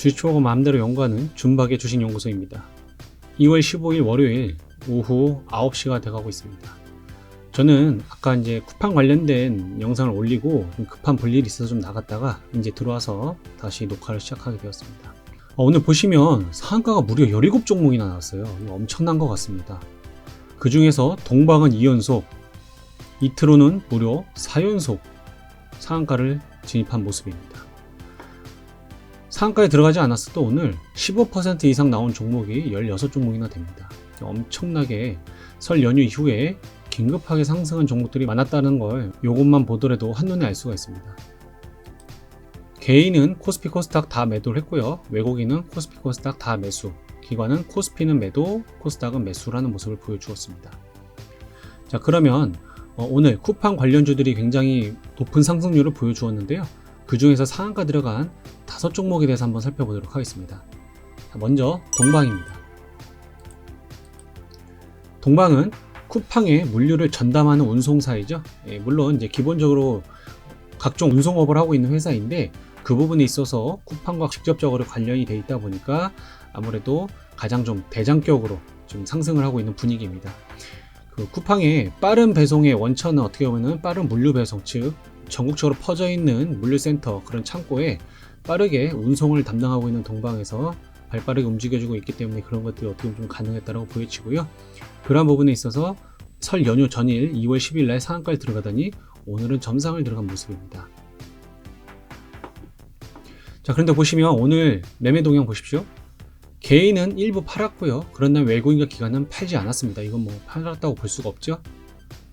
주식초보 마음대로 연구하는 준박의 주식연구소입니다. 2월 15일 월요일 오후 9시가 돼가고 있습니다. 저는 아까 이제 쿠팡 관련된 영상을 올리고 좀 급한 볼일이 있어서 좀 나갔다가 이제 들어와서 다시 녹화를 시작하게 되었습니다. 오늘 보시면 상한가가 무려 17종목이나 나왔어요. 이거 엄청난 것 같습니다. 그 중에서 동방은 2연속, 이트로는 무려 4연속 상한가를 진입한 모습입니다. 상한가에 들어가지 않았어도 오늘 15% 이상 나온 종목이 16종목이나 됩니다. 엄청나게 설 연휴 이후에 긴급하게 상승한 종목들이 많았다는 걸 이것만 보더라도 한눈에 알 수가 있습니다. 개인은 코스피 코스닥 다 매도를 했고요. 외국인은 코스피 코스닥 다 매수, 기관은 코스피는 매도, 코스닥은 매수라는 모습을 보여주었습니다. 자, 그러면 오늘 쿠팡 관련주들이 굉장히 높은 상승률을 보여주었는데요. 그 중에서 상한가 들어간 5종목에 대해서 한번 살펴보도록 하겠습니다. 자, 먼저 동방입니다. 동방은 쿠팡에 물류를 전담하는 운송사이죠. 물론 이제 기본적으로 각종 운송업을 하고 있는 회사인데 그 부분에 있어서 쿠팡과 직접적으로 관련이 돼 있다 보니까 아무래도 가장 좀 대장격으로 좀 상승을 하고 있는 분위기입니다. 그 쿠팡의 빠른 배송의 원천은 어떻게 보면은 빠른 물류 배송, 즉 전국적으로 퍼져 있는 물류센터, 그런 창고에 빠르게 운송을 담당하고 있는 동방에서 발빠르게 움직여주고 있기 때문에 그런 것들이 어떻게 보면 좀 가능했다고 보여지고요. 그러한 부분에 있어서 설 연휴 전일 2월 10일 날 상한가를 들어가더니 오늘은 점상을 들어간 모습입니다. 자, 그런데 보시면 오늘 매매 동향 보십시오. 개인은 일부 팔았고요. 그러나 외국인과 기관은 팔지 않았습니다. 이건 뭐 팔았다고 볼 수가 없죠.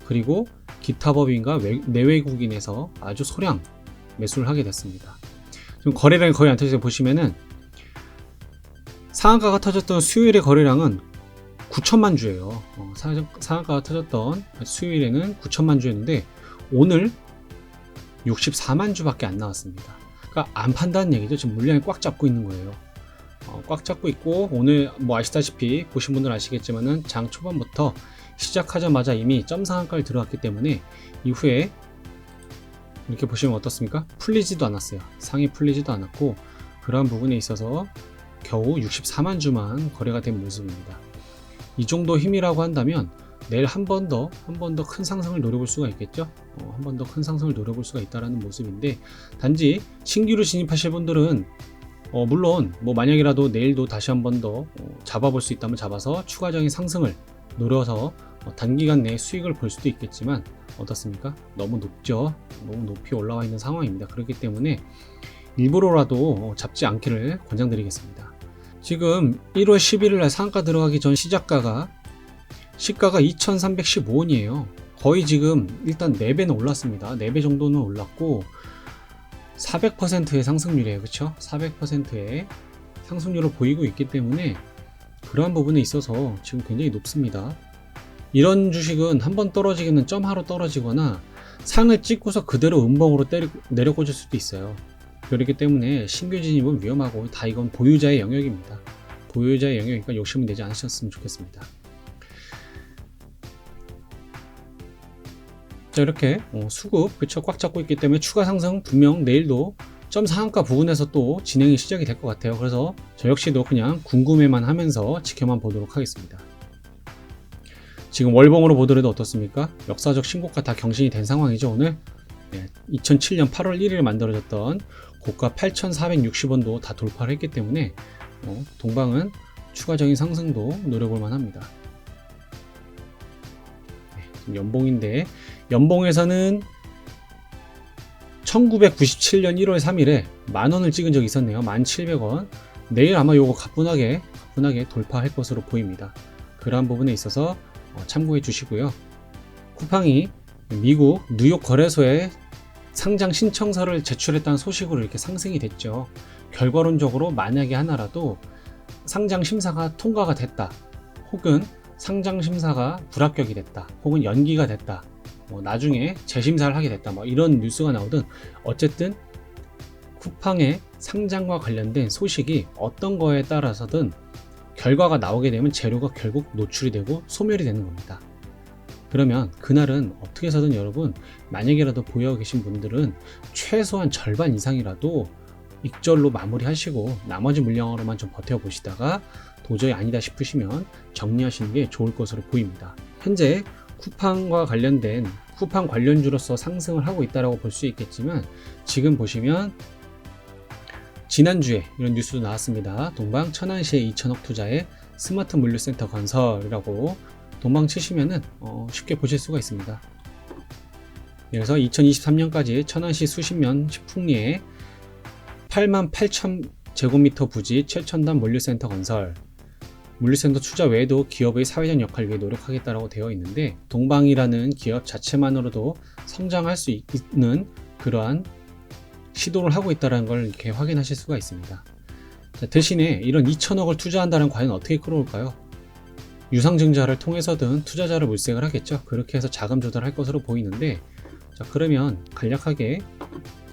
그리고 기타 법인과 내외국인에서 아주 소량 매수를 하게 됐습니다. 지금 거래량이 거의 안 터져서 보시면은 상한가가 터졌던 수요일의 거래량은 9천만 주예요. 상한가가 터졌던 수요일에는 9천만 주였는데 오늘 64만 주밖에 안 나왔습니다. 그러니까 안 판다는 얘기죠. 지금 물량이 꽉 잡고 있는 거예요. 꽉 잡고 있고 오늘 뭐 아시다시피 보신 분들 아시겠지만은 장 초반부터 시작하자마자 이미 점 상한가를 들어갔기 때문에 이후에 이렇게 보시면 어떻습니까? 풀리지도 않았어요. 상이 풀리지도 않았고 그러한 부분에 있어서 겨우 64만 주만 거래가 된 모습입니다. 이 정도 힘이라고 한다면 내일 한 번 더 큰 상승을 노려볼 수가 있겠죠. 한 번 더 큰 상승을 노려볼 수가 있다는 모습인데 단지 신규로 진입하실 분들은 물론 뭐 만약이라도 내일도 다시 한 번 더 잡아볼 수 있다면 잡아서 추가적인 상승을 노려서 단기간 내에 수익을 볼 수도 있겠지만 어떻습니까? 너무 높죠. 너무 높이 올라와 있는 상황입니다. 그렇기 때문에 일부러라도 잡지 않기를 권장드리겠습니다. 지금 1월 11일 날 상한가 들어가기 전 시가가 2,315원이에요. 거의 지금 일단 4배는 올랐습니다. 4배 정도는 올랐고 400%의 상승률이에요. 그쵸? 400%의 상승률을 보이고 있기 때문에 그러한 부분에 있어서 지금 굉장히 높습니다. 이런 주식은 한번 떨어지기는 점하로 떨어지거나 상을 찍고서 그대로 음봉으로 내려 꽂을 수도 있어요. 그렇기 때문에 신규 진입은 위험하고 다 이건 보유자의 영역입니다. 보유자의 영역이니까 욕심을 내지 않으셨으면 좋겠습니다. 자, 이렇게 수급 그쵸 꽉 잡고 있기 때문에 추가 상승 분명 내일도 점 상한가 부근에서 또 진행이 시작이 될 것 같아요. 그래서 저 역시도 그냥 궁금해만 하면서 지켜만 보도록 하겠습니다. 지금 월봉으로 보더라도 어떻습니까? 역사적 신고가 다 경신이 된 상황이죠. 오늘 2007년 8월 1일에 만들어졌던 고가 8,460원도 다 돌파를 했기 때문에 동방은 추가적인 상승도 노려볼 만합니다. 연봉인데 연봉에서는 1997년 1월 3일에 만원을 찍은 적이 있었네요. 1,700원. 내일 아마 요거 가뿐하게 돌파할 것으로 보입니다. 그러한 부분에 있어서 참고해 주시고요. 쿠팡이 미국 뉴욕 거래소에 상장 신청서를 제출했다는 소식으로 이렇게 상승이 됐죠. 결과론적으로 만약에 하나라도 상장 심사가 통과가 됐다, 혹은 상장 심사가 불합격이 됐다, 혹은 연기가 됐다, 나중에 재심사를 하게 됐다, 이런 뉴스가 나오든 어쨌든 쿠팡의 상장과 관련된 소식이 어떤 거에 따라서든 결과가 나오게 되면 재료가 결국 노출이 되고 소멸이 되는 겁니다. 그러면 그날은 어떻게 해서든 여러분 만약이라도 보유하고 계신 분들은 최소한 절반 이상이라도 익절로 마무리하시고 나머지 물량으로만 좀 버텨보시다가 도저히 아니다 싶으시면 정리하시는 게 좋을 것으로 보입니다. 현재 쿠팡과 관련된 쿠팡 관련주로서 상승을 하고 있다고 볼 수 있겠지만, 지금 보시면 지난주에 이런 뉴스도 나왔습니다. 동방 천안시에 2천억 투자에 스마트 물류센터 건설이라고 동방 치시면은 쉽게 보실 수가 있습니다. 그래서 2023년까지 천안시 수십면 식풍리에 88,000 제곱미터 부지 최첨단 물류센터 건설, 물류센터 투자 외에도 기업의 사회적 역할을 위해 노력하겠다라고 되어 있는데, 동방이라는 기업 자체만으로도 성장할 수 있는 그러한 시도를 하고 있다는 걸 이렇게 확인하실 수가 있습니다. 자, 대신에 이런 2천억을 투자한다는 과연 어떻게 끌어올까요? 유상증자를 통해서든 투자자를 물색을 하겠죠. 그렇게 해서 자금 조달할 것으로 보이는데, 자, 그러면 간략하게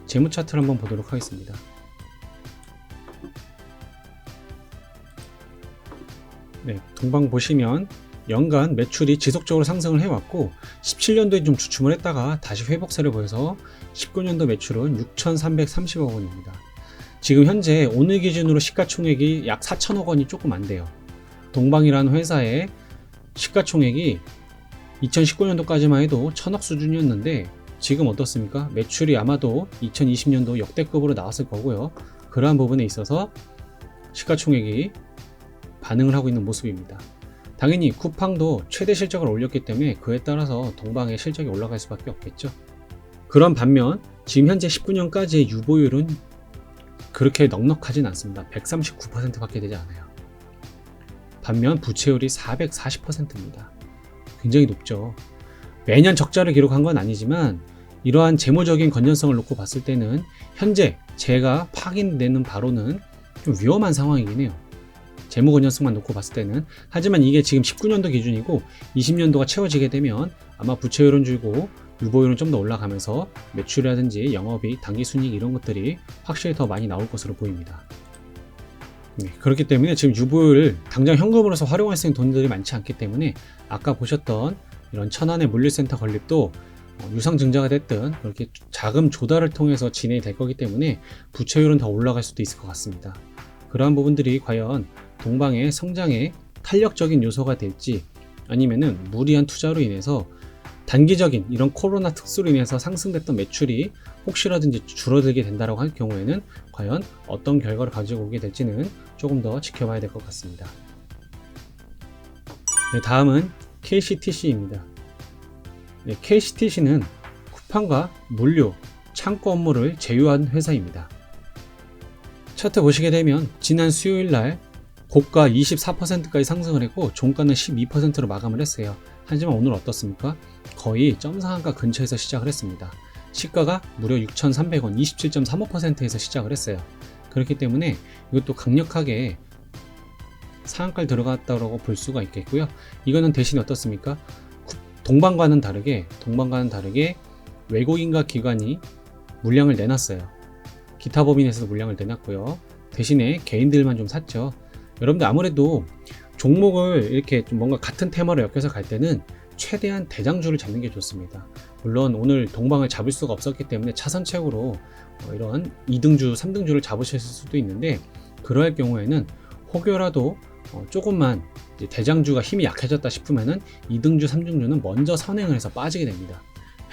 재무 차트를 한번 보도록 하겠습니다. 네, 동방 보시면 연간 매출이 지속적으로 상승을 해왔고 17년도에 좀 주춤을 했다가 다시 회복세를 보여서 19년도 매출은 6,330억 원입니다. 지금 현재 오늘 기준으로 시가총액이 약 4천억 원이 조금 안 돼요. 동방이라는 회사의 시가총액이 2019년도까지만 해도 1,000억 수준이었는데 지금 어떻습니까? 매출이 아마도 2020년도 역대급으로 나왔을 거고요. 그러한 부분에 있어서 시가총액이 반응을 하고 있는 모습입니다. 당연히 쿠팡도 최대 실적을 올렸기 때문에 그에 따라서 동방의 실적이 올라갈 수밖에 없겠죠. 그런 반면 지금 현재 19년까지의 유보율은 그렇게 넉넉하진 않습니다. 139% 밖에 되지 않아요. 반면 부채율이 440%입니다. 굉장히 높죠. 매년 적자를 기록한 건 아니지만 이러한 재무적인 건전성을 놓고 봤을 때는 현재 제가 확인되는 바로는 좀 위험한 상황이긴 해요. 재무 건전성만 놓고 봤을 때는. 하지만 이게 지금 19년도 기준이고 20년도가 채워지게 되면 아마 부채율은 줄고 유보율은 좀 더 올라가면서 매출이라든지 영업이익, 당기순이익 이런 것들이 확실히 더 많이 나올 것으로 보입니다. 네, 그렇기 때문에 지금 유보율을 당장 현금으로서 활용할 수 있는 돈들이 많지 않기 때문에 아까 보셨던 이런 천안의 물류센터 건립도 유상증자가 됐든 그렇게 자금 조달을 통해서 진행이 될 거기 때문에 부채율은 더 올라갈 수도 있을 것 같습니다. 그러한 부분들이 과연 동방의 성장에 탄력적인 요소가 될지, 아니면은 무리한 투자로 인해서 단기적인 이런 코로나 특수로 인해서 상승됐던 매출이 혹시라든지 줄어들게 된다고 할 경우에는 과연 어떤 결과를 가지고 오게 될지는 조금 더 지켜봐야 될 것 같습니다. 네, 다음은 KCTC입니다. 네, KCTC는 쿠팡과 물류, 창고 업무를 제휴한 회사입니다. 차트 보시게 되면 지난 수요일 날 고가 24%까지 상승을 했고 종가는 12%로 마감을 했어요. 하지만 오늘 어떻습니까? 거의 점상한가 근처에서 시작을 했습니다. 시가가 무려 6,300원, 27.35%에서 시작을 했어요. 그렇기 때문에 이것도 강력하게 상한가를 들어갔다고 볼 수가 있겠고요. 이거는 대신 어떻습니까? 동방과는 다르게 외국인과 기관이 물량을 내놨어요. 기타 법인에서도 물량을 내놨고요. 대신에 개인들만 좀 샀죠. 여러분들 아무래도 종목을 이렇게 좀 뭔가 같은 테마로 엮여서 갈 때는 최대한 대장주를 잡는 게 좋습니다. 물론 오늘 동방을 잡을 수가 없었기 때문에 차선책으로 이런 2등주, 3등주를 잡으실 수도 있는데, 그럴 경우에는 혹여라도 조금만 대장주가 힘이 약해졌다 싶으면은 2등주, 3등주는 먼저 선행을 해서 빠지게 됩니다.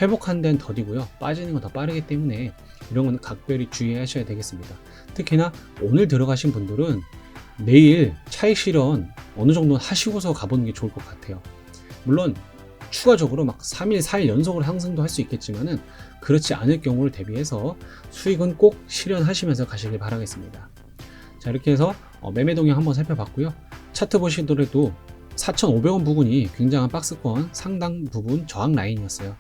회복한 데는 더디고요. 빠지는 건 더 빠르기 때문에 이런 건 각별히 주의하셔야 되겠습니다. 특히나 오늘 들어가신 분들은 내일 차익 실현 어느 정도 하시고서 가보는 게 좋을 것 같아요. 물론 추가적으로 막 3일, 4일 연속으로 상승도 할 수 있겠지만은 그렇지 않을 경우를 대비해서 수익은 꼭 실현하시면서 가시길 바라겠습니다. 자, 이렇게 해서 매매 동향 한번 살펴봤고요. 차트 보시더라도 4,500원 부근이 굉장한 박스권 상단 부분 저항 라인이었어요.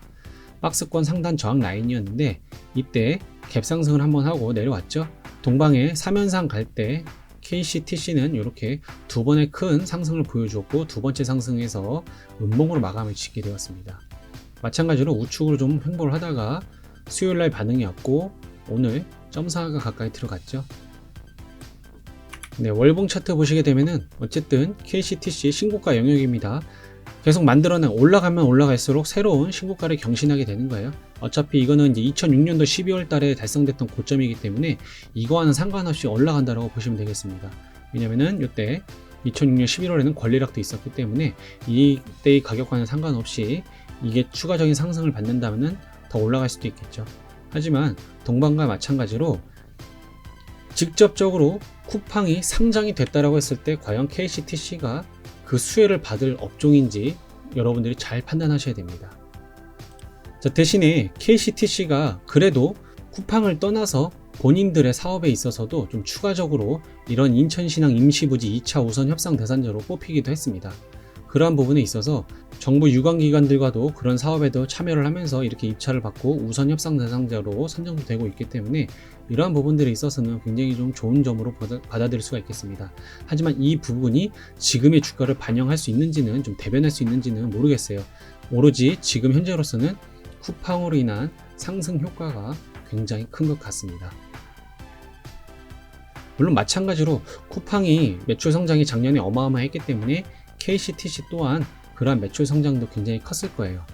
박스권 상단 저항 라인이었는데 이때 갭상승을 한번 하고 내려왔죠. 동방의 3연상 갈 때 KCTC는 이렇게 두 번의 큰 상승을 보여주었고 두 번째 상승에서 음봉으로 마감을 짓게 되었습니다. 마찬가지로 우측으로 좀 횡보를 하다가 수요일날 반응이 왔고 오늘 점사가 가까이 들어갔죠. 네, 월봉 차트 보시게 되면은 어쨌든 KCTC 신고가 영역입니다. 계속 만들어낸 올라가면 올라갈수록 새로운 신고가를 경신하게 되는 거예요. 어차피 이거는 이제 2006년도 12월 달에 달성됐던 고점이기 때문에 이거와는 상관없이 올라간다고 보시면 되겠습니다. 왜냐면은 이때 2006년 11월에는 권리락도 있었기 때문에 이때의 가격과는 상관없이 이게 추가적인 상승을 받는다면은 더 올라갈 수도 있겠죠. 하지만 동방과 마찬가지로 직접적으로 쿠팡이 상장이 됐다라고 했을 때 과연 KCTC가 그 수혜를 받을 업종인지 여러분들이 잘 판단하셔야 됩니다. 자, 대신에 KCTC가 그래도 쿠팡을 떠나서 본인들의 사업에 있어서도 좀 추가적으로 이런 인천신항 임시부지 2차 우선 협상 대상자로 뽑히기도 했습니다. 그러한 부분에 있어서 정부 유관기관들과도 그런 사업에도 참여를 하면서 이렇게 입찰을 받고 우선 협상 대상자로 선정도 되고 있기 때문에 이러한 부분들에 있어서는 굉장히 좀 좋은 점으로 받아들일 수가 있겠습니다. 하지만 이 부분이 지금의 주가를 반영할 수 있는지는 좀 대변할 수 있는지는 모르겠어요. 오로지 지금 현재로서는 쿠팡으로 인한 상승 효과가 굉장히 큰 것 같습니다. 물론 마찬가지로 쿠팡이 매출 성장이 작년에 어마어마했기 때문에 KCTC 또한 그러한 매출 성장도 굉장히 컸을 거예요.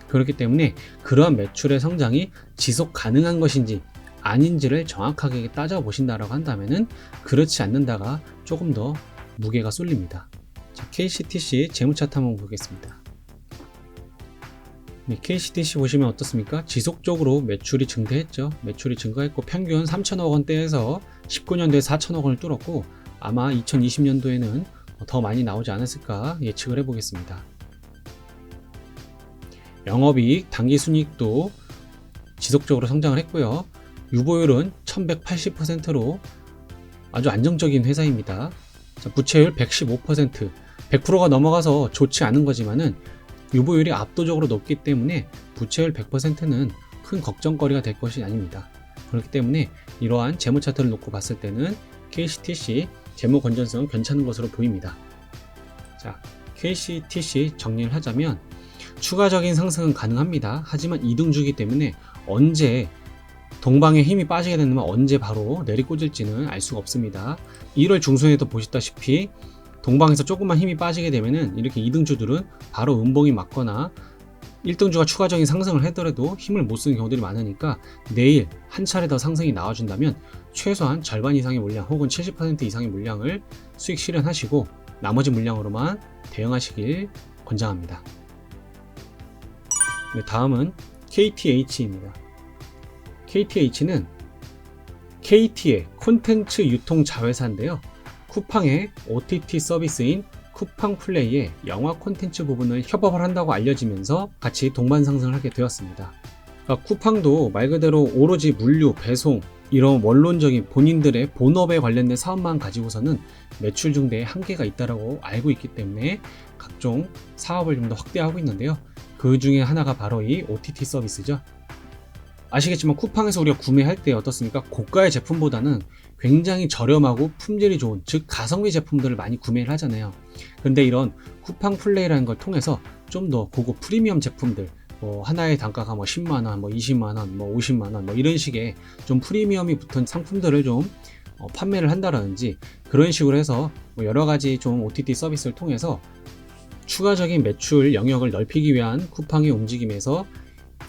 그렇기 때문에 그러한 매출의 성장이 지속 가능한 것인지 아닌지를 정확하게 따져보신다라고 한다면은 그렇지 않는다가 조금 더 무게가 쏠립니다. 자, KCTC 재무차트 한번 보겠습니다. 네, KCTC 보시면 어떻습니까? 지속적으로 매출이 증대했죠. 매출이 증가했고 평균 3천억 원대에서 19년도에 4천억 원을 뚫었고 아마 2020년도에는 더 많이 나오지 않았을까 예측을 해보겠습니다. 영업이익, 당기순이익도 지속적으로 성장을 했고요. 유보율은 1180%로 아주 안정적인 회사입니다. 자, 부채율 115%, 100%가 넘어가서 좋지 않은 거지만은 유보율이 압도적으로 높기 때문에 부채율 100%는 큰 걱정거리가 될 것이 아닙니다. 그렇기 때문에 이러한 재무 차트를 놓고 봤을 때는 KCTC 재무 건전성은 괜찮은 것으로 보입니다. 자, KCTC 정리를 하자면 추가적인 상승은 가능합니다. 하지만 이등주기 때문에 언제 동방에 힘이 빠지게 되면 언제 바로 내리꽂을지는 알 수가 없습니다. 1월 중순에도 보셨다시피 동방에서 조금만 힘이 빠지게 되면은 이렇게 2등주들은 바로 음봉이 맞거나 1등주가 추가적인 상승을 하더라도 힘을 못 쓰는 경우들이 많으니까 내일 한 차례 더 상승이 나와준다면 최소한 절반 이상의 물량 혹은 70% 이상의 물량을 수익 실현하시고 나머지 물량으로만 대응하시길 권장합니다. 네, 다음은 KTH입니다. KTH는 KT의 콘텐츠 유통 자회사인데요. 쿠팡의 OTT 서비스인 쿠팡 플레이의 영화 콘텐츠 부분을 협업을 한다고 알려지면서 같이 동반 상승을 하게 되었습니다. 그러니까 쿠팡도 말 그대로 오로지 물류, 배송 이런 원론적인 본인들의 본업에 관련된 사업만 가지고서는 매출 증대에 한계가 있다고 알고 있기 때문에 각종 사업을 좀 더 확대하고 있는데요. 그 중에 하나가 바로 이 OTT 서비스죠. 아시겠지만 쿠팡에서 우리가 구매할 때 어떻습니까? 고가의 제품보다는 굉장히 저렴하고 품질이 좋은, 즉 가성비 제품들을 많이 구매를 하잖아요. 근데 이런 쿠팡 플레이라는 걸 통해서 좀 더 고급 프리미엄 제품들, 하나의 단가가 10만원, 20만원, 50만원, 이런 식의 좀 프리미엄이 붙은 상품들을 좀 판매를 한다라든지 그런 식으로 해서 여러 가지 좀 OTT 서비스를 통해서 추가적인 매출 영역을 넓히기 위한 쿠팡의 움직임에서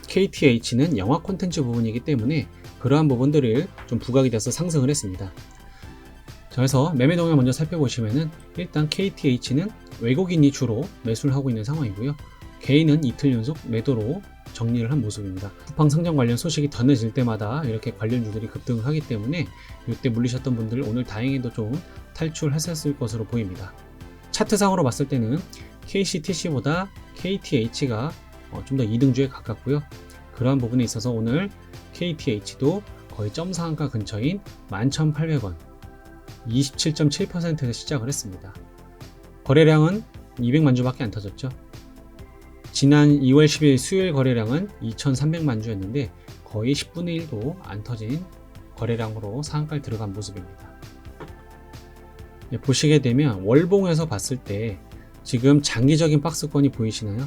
KTH는 영화 콘텐츠 부분이기 때문에 그러한 부분들을 좀 부각이 돼서 상승을 했습니다. 자, 그래서 매매 동향 먼저 살펴보시면은 일단 KTH는 외국인이 주로 매수를 하고 있는 상황이고요. 개인은 이틀 연속 매도로 정리를 한 모습입니다. 쿠팡 상장 관련 소식이 전해질 때마다 이렇게 관련주들이 급등을 하기 때문에 이때 물리셨던 분들 오늘 다행히도 좀 탈출하셨을 것으로 보입니다. 차트상으로 봤을 때는 KCTC보다 KTH가 좀 더 2등주에 가깝고요. 그러한 부분에 있어서 오늘 KTH도 거의 점상한가 근처인 11,800원 27.7%에서 시작을 했습니다. 거래량은 200만 주밖에 안 터졌죠. 지난 2월 10일 수요일 거래량은 2,300만 주였는데 거의 10분의 1도 안 터진 거래량으로 상한가를 들어간 모습입니다. 보시게 되면 월봉에서 봤을 때 지금 장기적인 박스권이 보이시나요?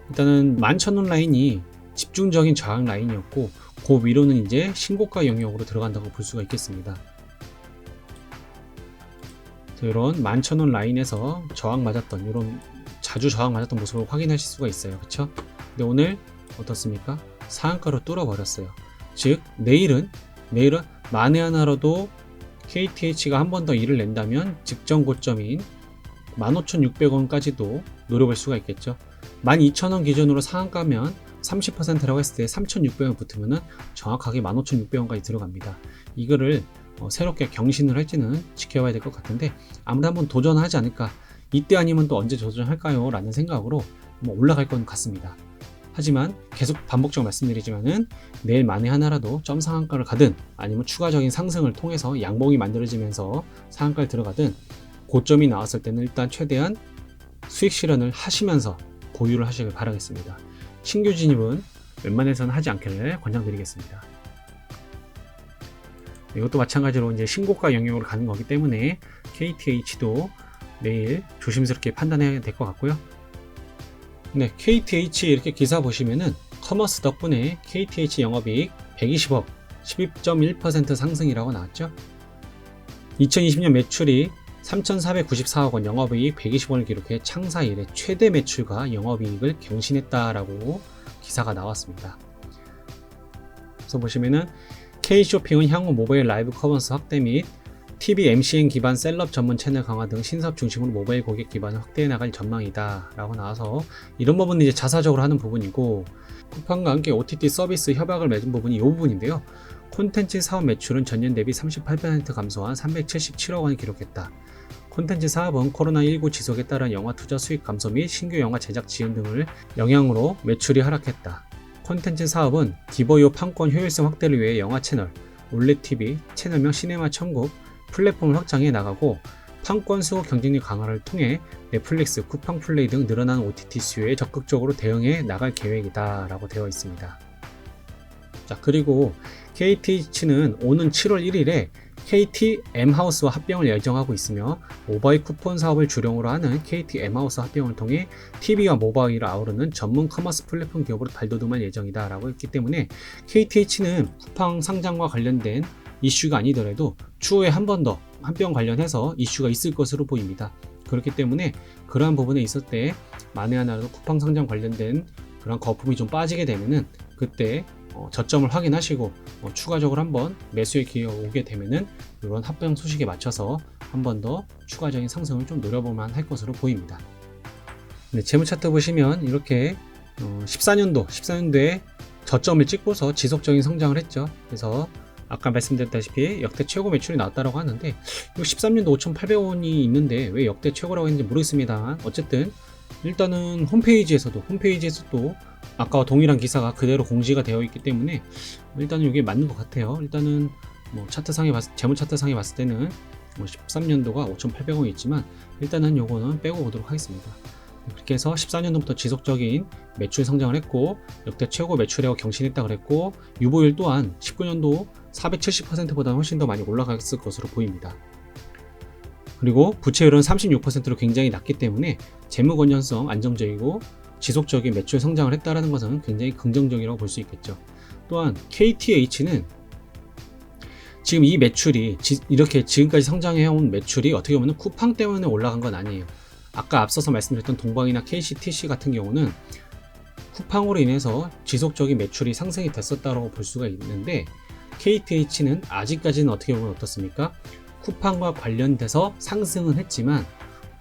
일단은 11,000원 라인이 집중적인 저항 라인이었고 그 위로는 이제 신고가 영역으로 들어간다고 볼 수가 있겠습니다. 이런 11,000원 라인에서 저항 맞았던 이런 자주 저항 맞았던 모습을 확인하실 수가 있어요. 그쵸? 근데 오늘 어떻습니까? 상한가로 뚫어버렸어요. 즉 내일은 만에 하나라도 KTH가 한 번 더 일을 낸다면 직전 고점인 15,600원까지도 노려볼 수가 있겠죠. 12,000원 기준으로 상한가면 30%라고 했을 때 3,600원 붙으면 정확하게 15,600원까지 들어갑니다. 이거를 새롭게 경신을 할지는 지켜봐야 될 것 같은데 아무래도 한번 도전하지 않을까. 이때 아니면 또 언제 도전할까요? 라는 생각으로 올라갈 것 같습니다. 하지만 계속 반복적으로 말씀드리지만은 내일 만에 하나라도 점 상한가를 가든 아니면 추가적인 상승을 통해서 양봉이 만들어지면서 상한가를 들어가든 고점이 나왔을 때는 일단 최대한 수익 실현을 하시면서 보유를 하시길 바라겠습니다. 신규 진입은 웬만해서는 하지 않기를 권장드리겠습니다. 이것도 마찬가지로 이제 신고가 영역으로 가는 거기 때문에 KTH도 내일 조심스럽게 판단해야 될 것 같고요. 네, KTH 이렇게 기사 보시면은 커머스 덕분에 KTH 영업이익 120억, 12.1% 상승이라고 나왔죠. 2020년 매출이 3,494억 원, 영업이익 120원을 기록해 창사 이래 최대 매출과 영업이익을 경신했다라고 기사가 나왔습니다. 그래서 보시면은 K쇼핑은 향후 모바일 라이브 커머스 확대 및 TV MCN 기반 셀럽 전문 채널 강화 등 신사업 중심으로 모바일 고객 기반을 확대해 나갈 전망이다 라고 나와서 이런 부분은 이제 자사적으로 하는 부분이고 쿠팡과 함께 OTT 서비스 협약을 맺은 부분이 이 부분인데요. 콘텐츠 사업 매출은 전년 대비 38% 감소한 377억 원을 기록했다. 콘텐츠 사업은 코로나19 지속에 따른 영화 투자 수익 감소 및 신규 영화 제작 지연 등을 영향으로 매출이 하락했다. 콘텐츠 사업은 디버유 판권 효율성 확대를 위해 영화 채널, 올레TV, 채널명 시네마 천국, 플랫폼을 확장해 나가고 판권 수호 경쟁력 강화를 통해 넷플릭스, 쿠팡 플레이 등 늘어나는 OTT 수요에 적극적으로 대응해 나갈 계획이다 라고 되어 있습니다. 자, 그리고 KTH는 오는 7월 1일에 KT M하우스와 합병을 예정하고 있으며 모바일 쿠폰 사업을 주력으로 하는 KT M하우스 합병을 통해 TV와 모바일을 아우르는 전문 커머스 플랫폼 기업으로 발돋움할 예정이다 라고 했기 때문에 KTH는 쿠팡 상장과 관련된 이슈가 아니더라도 추후에 한 번 더 합병 관련해서 이슈가 있을 것으로 보입니다. 그렇기 때문에 그러한 부분에 있을 때 만에 하나라도 쿠팡 상장 관련된 그런 거품이 좀 빠지게 되면은 그때 저점을 확인하시고 추가적으로 한번 매수의 기회가 오게 되면은 이런 합병 소식에 맞춰서 한 번 더 추가적인 상승을 좀 노려볼만 할 것으로 보입니다. 네, 재무 차트 보시면 이렇게 14년도에 저점을 찍고서 지속적인 성장을 했죠. 그래서 아까 말씀드렸다시피 역대 최고 매출이 나왔다고 하는데 이거 13년도 5,800원이 있는데 왜 역대 최고라고 했는지 모르겠습니다만 어쨌든 일단은 홈페이지에서도 아까와 동일한 기사가 그대로 공지가 되어 있기 때문에 일단은 이게 맞는 것 같아요. 일단은 재무 차트상에 봤을 때는 13년도가 5,800원이 있지만 일단은 요거는 빼고 보도록 하겠습니다. 그렇게 해서 14년도부터 지속적인 매출 성장을 했고 역대 최고 매출액을 경신했다 그랬고 유보율 또한 19년도 470%보다 훨씬 더 많이 올라갔을 것으로 보입니다. 그리고 부채율은 36%로 굉장히 낮기 때문에 재무 건전성 안정적이고 지속적인 매출 성장을 했다는 것은 굉장히 긍정적이라고 볼 수 있겠죠. 또한 KTH는 지금 이 매출이 이렇게 지금까지 성장해온 매출이 어떻게 보면 쿠팡 때문에 올라간 건 아니에요. 아까 앞서서 말씀드렸던 동방이나 KCTC 같은 경우는 쿠팡으로 인해서 지속적인 매출이 상승이 됐었다고 볼 수가 있는데 KTH는 아직까지는 어떻게 보면 어떻습니까? 쿠팡과 관련돼서 상승은 했지만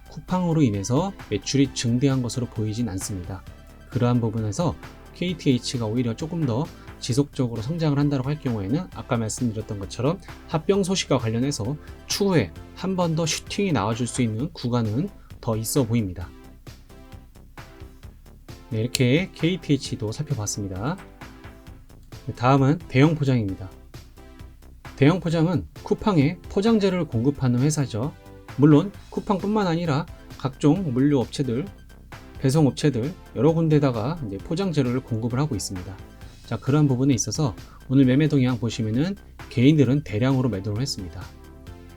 쿠팡으로 인해서 매출이 증대한 것으로 보이진 않습니다. 그러한 부분에서 KTH가 오히려 조금 더 지속적으로 성장을 한다고 할 경우에는 아까 말씀드렸던 것처럼 합병 소식과 관련해서 추후에 한 번 더 슈팅이 나와줄 수 있는 구간은 더 있어 보입니다. 네, 이렇게 KTH도 살펴봤습니다. 다음은 대형 포장입니다. 대형 포장은 쿠팡에 포장재를 공급하는 회사죠. 물론 쿠팡뿐만 아니라 각종 물류업체들, 배송업체들 여러 군데다가 이제 포장재료를 공급을 하고 있습니다. 자, 그런 부분에 있어서 오늘 매매 동향 보시면은 개인들은 대량으로 매도를 했습니다.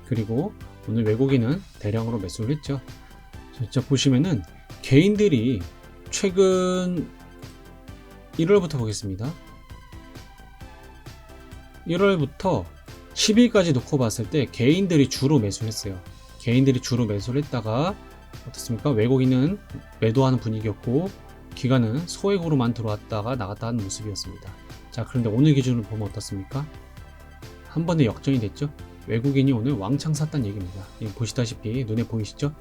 그리고 오늘 외국인은 대량으로 매수를 했죠. 자, 보시면은 개인들이 최근 1월부터 보겠습니다. 1월부터 10일까지 놓고 봤을 때 개인들이 주로 매수를 했어요. 개인들이 주로 매수를 했다가 어떻습니까? 외국인은 매도하는 분위기였고 기관은 소액으로만 들어왔다가 나갔다 하는 모습이었습니다. 자, 그런데 오늘 기준으로 보면 어떻습니까? 한 번에 역전이 됐죠. 외국인이 오늘 왕창 샀다는 얘기입니다. 보시다시피 눈에 보이시죠?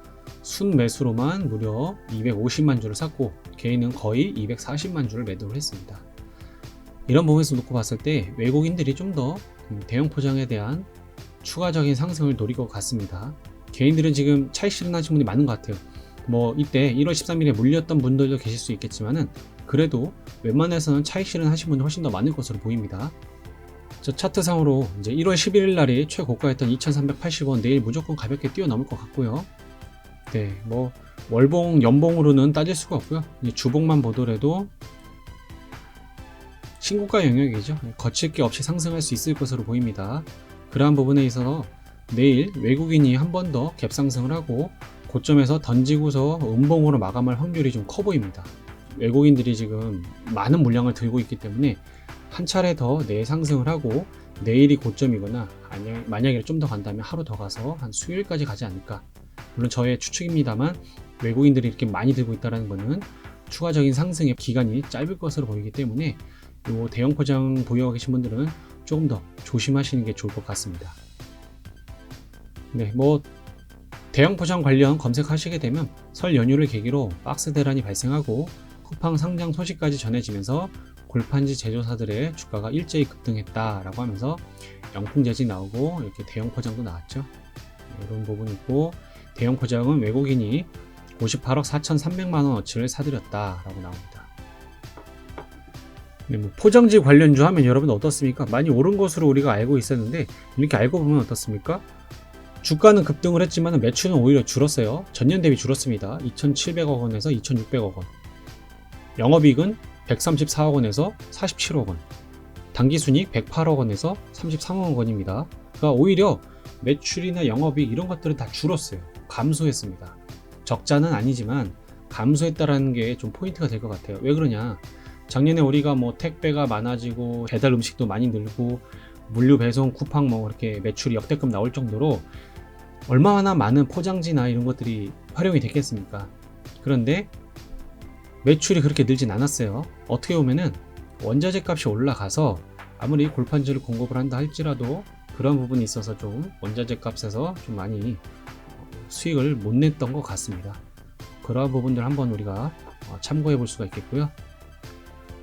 순매수로만 무려 250만 주를 샀고 개인은 거의 240만 주를 매도를 했습니다. 이런 부분에서 놓고 봤을 때 외국인들이 좀 더 대형 포장에 대한 추가적인 상승을 노릴 것 같습니다. 개인들은 지금 차익 실현하신 분이 많은 것 같아요. 뭐 이때 1월 13일에 물렸던 분들도 계실 수 있겠지만은 그래도 웬만해서는 차익 실현하신 분이 훨씬 더 많을 것으로 보입니다. 저 차트상으로 이제 1월 11일 날이 최고가였던 2380원 내일 무조건 가볍게 뛰어넘을 것 같고요. 네, 뭐 월봉, 연봉으로는 따질 수가 없고요. 주봉만 보더라도 신고가 영역이죠. 거칠 게 없이 상승할 수 있을 것으로 보입니다. 그러한 부분에 있어서 내일 외국인이 한 번 더 갭상승을 하고 고점에서 던지고서 음봉으로 마감할 확률이 좀 커 보입니다. 외국인들이 지금 많은 물량을 들고 있기 때문에 한 차례 더 내상승을 하고 내일이 고점이거나 만약에 좀 더 간다면 하루 더 가서 한 수요일까지 가지 않을까. 물론 저의 추측입니다만 외국인들이 이렇게 많이 들고 있다는 것은 추가적인 상승의 기간이 짧을 것으로 보이기 때문에 이 대형 포장 보유하고 계신 분들은 조금 더 조심하시는 게 좋을 것 같습니다. 네, 뭐 대형 포장 관련 검색하시게 되면 설 연휴를 계기로 박스 대란이 발생하고 쿠팡 상장 소식까지 전해지면서 골판지 제조사들의 주가가 일제히 급등했다라고 하면서 영풍 재지 나오고 이렇게 대형 포장도 나왔죠. 이런 부분이 있고 대형 포장은 외국인이 58억 4,300만 원어치를 사들였다라고 나옵니다. 네, 뭐 포장지 관련주 하면 여러분 어떻습니까? 많이 오른 것으로 우리가 알고 있었는데 이렇게 알고 보면 어떻습니까? 주가는 급등을 했지만 매출은 오히려 줄었어요. 전년 대비 줄었습니다. 2,700억 원에서 2,600억 원. 영업이익은 134억 원에서 47억 원. 당기순이익 108억 원에서 33억 원입니다. 그러니까 오히려 매출이나 영업이익 이런 것들은 다 줄었어요. 감소했습니다. 적자는 아니지만 감소했다라는 게 좀 포인트가 될 것 같아요. 왜 그러냐? 작년에 우리가 뭐 택배가 많아지고 배달 음식도 많이 늘고 물류 배송 쿠팡 뭐 이렇게 매출이 역대급 나올 정도로 얼마나 많은 포장지나 이런 것들이 활용이 됐겠습니까? 그런데 매출이 그렇게 늘진 않았어요. 어떻게 보면은 원자재 값이 올라가서 아무리 골판지를 공급을 한다 할지라도 그런 부분이 있어서 좀 원자재 값에서 좀 많이 수익을 못 냈던 것 같습니다. 그러한 부분들 한번 우리가 참고해 볼 수가 있겠고요.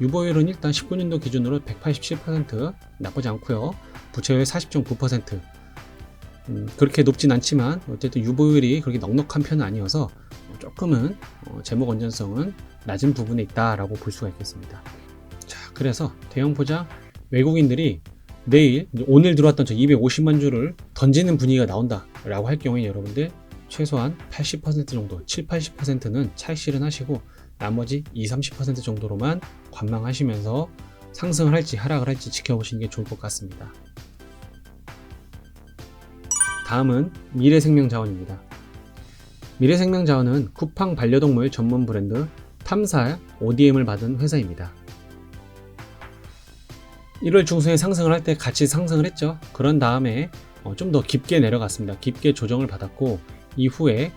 유보율은 일단 19년도 기준으로 187% 나쁘지 않고요. 부채율 40.9%. 그렇게 높진 않지만 어쨌든 유보율이 그렇게 넉넉한 편은 아니어서 조금은 재무 건전성은 낮은 부분에 있다라고 볼 수가 있겠습니다. 자, 그래서 대형 포장 외국인들이 내일 오늘 들어왔던 저 250만 주를 던지는 분위기가 나온다라고 할 경우에 여러분들 최소한 80% 정도, 70-80%는 차익 실현하시고 나머지 20-30% 정도로만 관망하시면서 상승을 할지 하락을 할지 지켜보시는 게 좋을 것 같습니다. 다음은 미래생명자원입니다. 미래생명자원은 쿠팡 반려동물 전문 브랜드 탐살 ODM을 받은 회사입니다. 1월 중순에 상승을 할 때 같이 상승을 했죠. 그런 다음에 좀 더 깊게 내려갔습니다. 깊게 조정을 받았고 이후에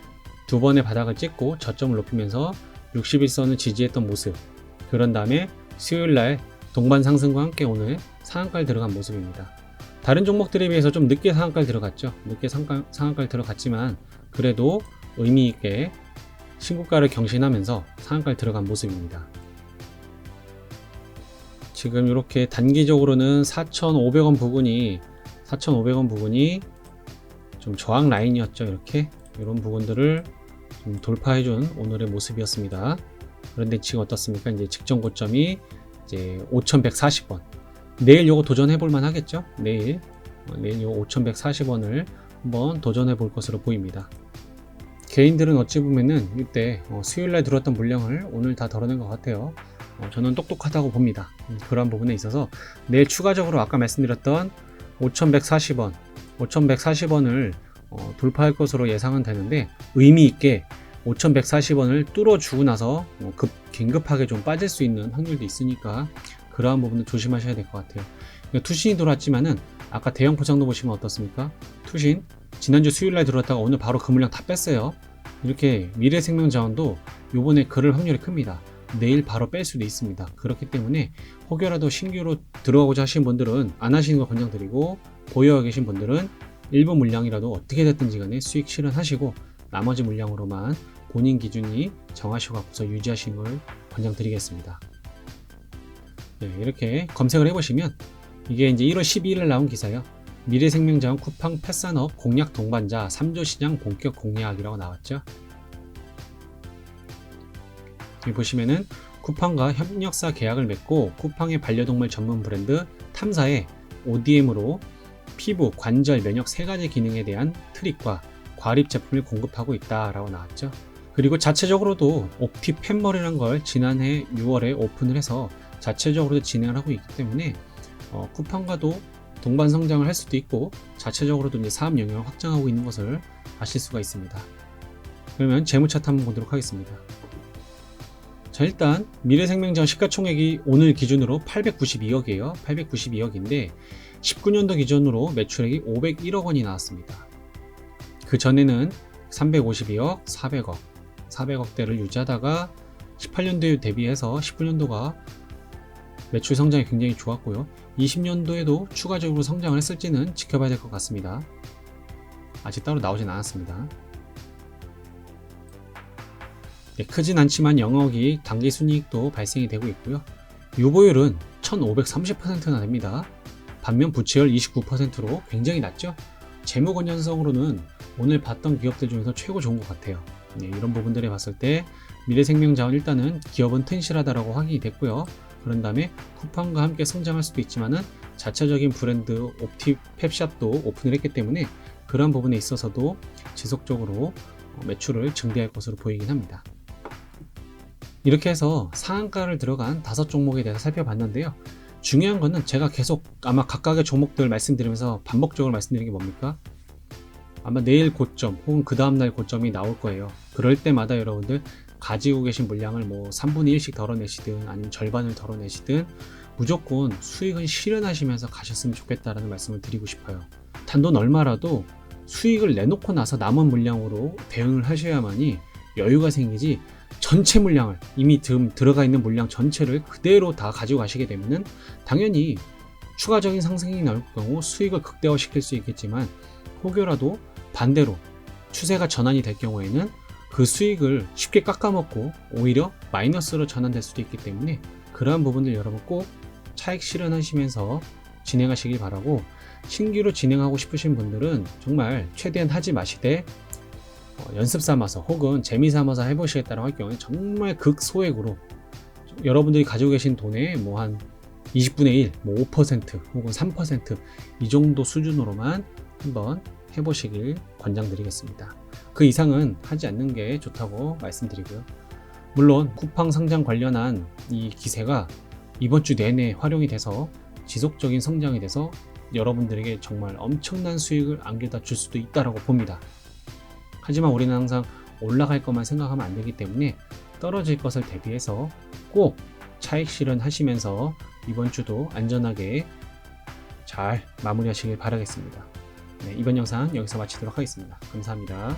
두 번의 바닥을 찍고 저점을 높이면서 60일선을 지지했던 모습. 그런 다음에 수요일날 동반 상승과 함께 오늘 상한가를 들어간 모습입니다. 다른 종목들에 비해서 좀 늦게 상한가를 들어갔죠. 늦게 상한가를 들어갔지만 그래도 의미있게 신고가를 경신하면서 상한가를 들어간 모습입니다. 지금 이렇게 단기적으로는 4,500원 부분이 좀 저항 라인이었죠. 이런 부분들을 좀 돌파해준 오늘의 모습이었습니다. 그런데 지금 어떻습니까? 이제 직전 고점이 이제 5,140원. 내일 요거 도전해 볼만 하겠죠? 내일 요 5,140원을 한번 도전해 볼 것으로 보입니다. 개인들은 어찌 보면은 이때 수요일날 들어왔던 물량을 오늘 다 덜어낸 것 같아요. 저는 똑똑하다고 봅니다. 그런 부분에 있어서 내일 추가적으로 아까 말씀드렸던 5,140원을 돌파할 것으로 예상은 되는데 의미 있게 5,140원을 뚫어주고 나서 긴급하게 좀 빠질 수 있는 확률도 있으니까 그러한 부분도 조심하셔야 될 것 같아요. 투신이 들어왔지만은 아까 대형 포장도 보시면 어떻습니까? 투신 지난주 수요일날 들어왔다가 오늘 바로 그 물량 다 뺐어요. 이렇게 미래생명자원도 요번에 그럴 확률이 큽니다. 내일 바로 뺄 수도 있습니다. 그렇기 때문에 혹여라도 신규로 들어가고자 하신 분들은 안 하시는 거 권장드리고, 보유하고 계신 분들은 일부 물량이라도 어떻게 됐든지 간에 수익 실현하시고 나머지 물량으로만 본인 기준이 정하시고 갖고서 유지하시는 걸 권장드리겠습니다. 네, 이렇게 검색을 해보시면 이게 이제 1월 12일에 나온 기사예요. 미래생명자원 쿠팡 펫산업 공략 동반자 3조 시장 본격 공략이라고 나왔죠. 여기 보시면은 쿠팡과 협력사 계약을 맺고 쿠팡의 반려동물 전문 브랜드 탐사에 ODM으로 피부, 관절, 면역 3가지 기능에 대한 트릭과 과립 제품을 공급하고 있다라고 나왔죠. 그리고 자체적으로도 옵티 펫몰이라는 걸 지난해 6월에 오픈을 해서 자체적으로도 진행을 하고 있기 때문에 쿠팡과도 동반 성장을 할 수도 있고 자체적으로도 이제 사업 영역을 확장하고 있는 것을 아실 수가 있습니다. 그러면 재무 차트 한번 보도록 하겠습니다. 자, 일단 미래생명자원 시가총액이 오늘 기준으로 892억이에요. 892억인데 19년도 기준으로 매출액이 501억 원이 나왔습니다. 그 전에는 352억, 400억, 400억대를 유지하다가 18년도에 대비해서 19년도가 매출 성장이 굉장히 좋았고요. 20년도에도 추가적으로 성장을 했을지는 지켜봐야 될 것 같습니다. 아직 따로 나오진 않았습니다. 네, 크진 않지만 영업이익, 당기순이익도 발생이 되고 있고요. 유보율은 1530%나 됩니다. 반면 부채율 29%로 굉장히 낮죠. 재무 건전성으로는 오늘 봤던 기업들 중에서 최고 좋은 것 같아요. 네, 이런 부분들에 봤을 때 미래생명자원 일단은 기업은 튼실하다라고 확인이 됐고요. 그런 다음에 쿠팡과 함께 성장할 수도 있지만은 자체적인 브랜드 옵티 펩샵도 오픈을 했기 때문에 그런 부분에 있어서도 지속적으로 매출을 증대할 것으로 보이긴 합니다. 이렇게 해서 상한가를 들어간 5종목에 대해서 살펴봤는데요. 중요한 거는 제가 계속 아마 각각의 종목들 말씀드리면서 반복적으로 말씀드리는 게 뭡니까? 아마 내일 고점 혹은 그 다음날 고점이 나올 거예요. 그럴 때마다 여러분들 가지고 계신 물량을 뭐 3분의 1씩 덜어내시든 아니면 절반을 덜어내시든 무조건 수익은 실현하시면서 가셨으면 좋겠다라는 말씀을 드리고 싶어요. 단돈 얼마라도 수익을 내놓고 나서 남은 물량으로 대응을 하셔야만이 여유가 생기지, 전체 물량을 이미 들어가 있는 물량 전체를 그대로 다 가지고 가시게 되면은 당연히 추가적인 상승이 나올 경우 수익을 극대화시킬 수 있겠지만 혹여라도 반대로 추세가 전환이 될 경우에는 그 수익을 쉽게 깎아먹고 오히려 마이너스로 전환될 수도 있기 때문에 그러한 부분들 여러분 꼭 차익 실현하시면서 진행하시길 바라고, 신규로 진행하고 싶으신 분들은 정말 최대한 하지 마시되 연습 삼아서 혹은 재미 삼아서 해보시겠다고 할 경우에 정말 극소액으로 여러분들이 가지고 계신 돈의 뭐 한 20분의 1, 뭐 5% 혹은 3% 이 정도 수준으로만 한번 해보시길 권장드리겠습니다. 그 이상은 하지 않는 게 좋다고 말씀드리고요. 물론 쿠팡 상장 관련한 이 기세가 이번 주 내내 활용이 돼서 지속적인 성장이 돼서 여러분들에게 정말 엄청난 수익을 안겨다 줄 수도 있다고 봅니다. 하지만 우리는 항상 올라갈 것만 생각하면 안 되기 때문에 떨어질 것을 대비해서 꼭 차익 실현하시면서 이번 주도 안전하게 잘 마무리하시길 바라겠습니다. 네, 이번 영상 여기서 마치도록 하겠습니다. 감사합니다.